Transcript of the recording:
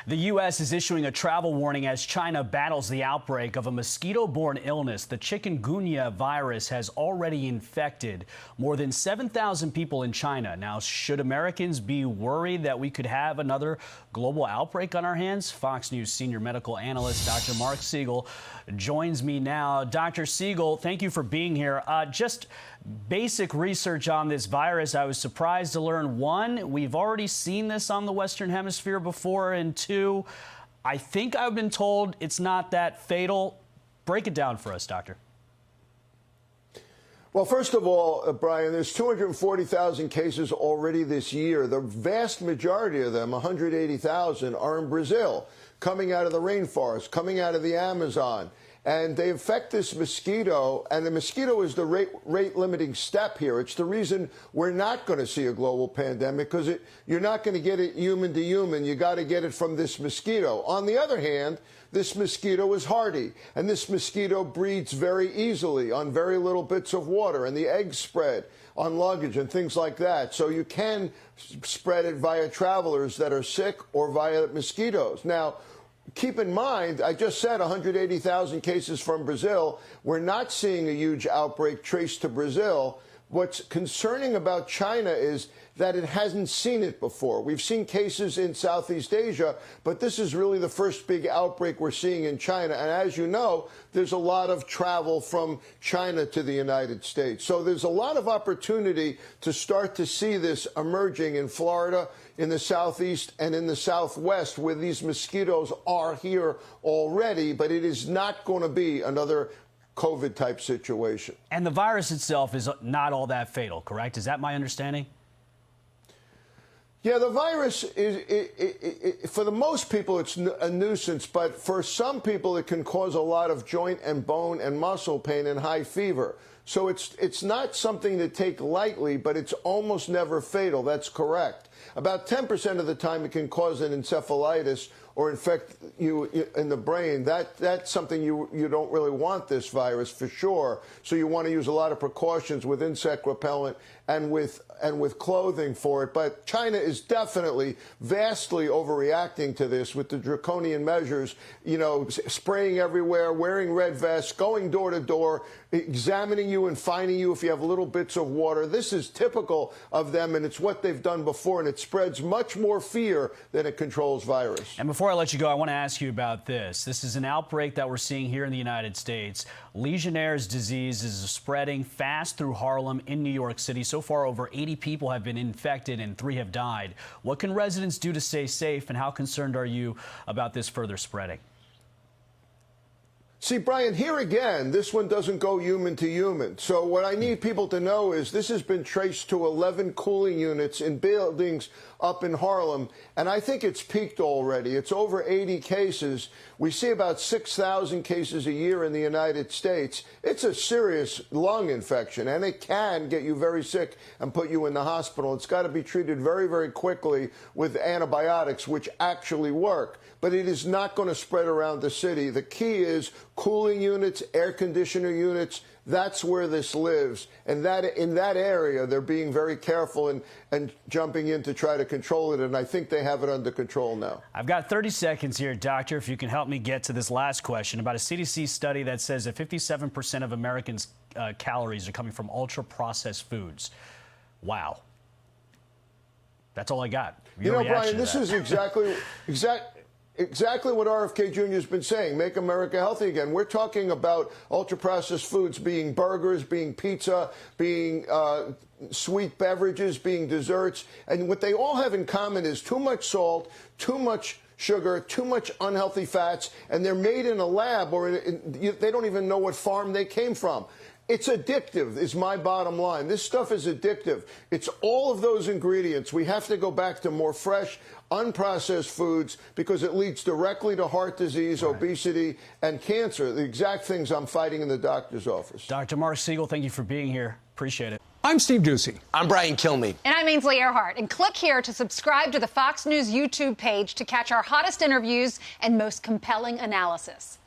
The U.S. is issuing a travel warning as China battles the outbreak of a mosquito-borne illness. The chikungunya virus has already infected more than 7,000 people in China. Now, should Americans be worried that we could have another global outbreak on our hands? Fox News senior medical analyst Dr. Mark Siegel joins me now. Dr. Siegel, thank you for being here. Just basic research on this virus. I was surprised to learn, one, we've already seen this on the Western Hemisphere before, and two, I think I've been told it's not that fatal. Break it down for us, doctor. Well, first of all, Brian, there's 240,000 cases already this year. The vast majority of them, 180,000, are in Brazil, coming out of the rainforest, coming out of the Amazon. And they infect this mosquito, and the mosquito is the rate-limiting step here. It's the reason we're not going to see a global pandemic, because you're not going to get it human to human. You got to get it from this mosquito. On the other hand, this mosquito is hardy, and this mosquito breeds very easily on very little bits of water, and the eggs spread on luggage and things like that. So you can spread it via travelers that are sick or via mosquitoes. Now, keep in mind, I just said 180,000 cases from Brazil. We're not seeing a huge outbreak traced to Brazil. What's concerning about China is that it hasn't seen it before. We've seen cases in Southeast Asia, but this is really the first big outbreak we're seeing in China. And as you know, there's a lot of travel from China to the United States. So there's a lot of opportunity to start to see this emerging in Florida, in the Southeast, and in the Southwest, where these mosquitoes are here already, but it is not going to be another COVID-type situation. And the virus itself is not all that fatal, correct? Is that my understanding? Yeah, the virus is, for the most people, it's a nuisance, but for some people, it can cause a lot of joint and bone and muscle pain and high fever. So it's not something to take lightly, but it's almost never fatal. That's correct. About 10% of the time, it can cause an encephalitis or infect you in the brain. That's something you don't really want, this virus, for sure. So you want to use a lot of precautions with insect repellent and with clothing for it. But China is definitely vastly overreacting to this with the draconian measures, you know, spraying everywhere, wearing red vests, going door to door, examining you and finding you if you have little bits of water. This is typical of them, and it's what they've done before, and it spreads much more fear than it controls virus. And before I let you go, I want to ask you about this. This is an outbreak that we're seeing here in the United States. Legionnaire's disease is spreading fast through Harlem in New York City. So far, over 80 people have been infected and 3 have died. What can residents do to stay safe, and how concerned are you about this further spreading? See, Brian, here again, this one doesn't go human to human. So what I need people to know is this has been traced to 11 cooling units in buildings up in Harlem, and I think it's peaked already. It's over 80 cases. We see about 6,000 cases a year in the United States. It's a serious lung infection, and it can get you very sick and put you in the hospital. It's got to be treated very, very quickly with antibiotics, which actually work. But it is not going to spread around the city. The key is cooling units, air conditioner units. That's where this lives. And in that area, they're being very careful and jumping in to try to control it. And I think they have it under control now. I've got 30 seconds here, doctor, if you can help me get to this last question about a CDC study that says that 57% of Americans' calories are coming from ultra-processed foods. Wow. That's all I got. You know, Brian, this is exactly what RFK Jr. has been saying, make America healthy again. We're talking about ultra-processed foods being burgers, being pizza, being sweet beverages, being desserts. And what they all have in common is too much salt, too much sugar, too much unhealthy fats, and they're made in a lab, or they don't even know what farm they came from. It's addictive, is my bottom line. This stuff is addictive. It's all of those ingredients. We have to go back to more fresh, unprocessed foods because it leads directly to heart disease, obesity, and cancer, the exact things I'm fighting in the doctor's office. Dr. Mark Siegel, thank you for being here. Appreciate it. I'm Steve Doocy. I'm Brian Kilmeade. And I'm Ainsley Earhart. And click here to subscribe to the Fox News YouTube page to catch our hottest interviews and most compelling analysis.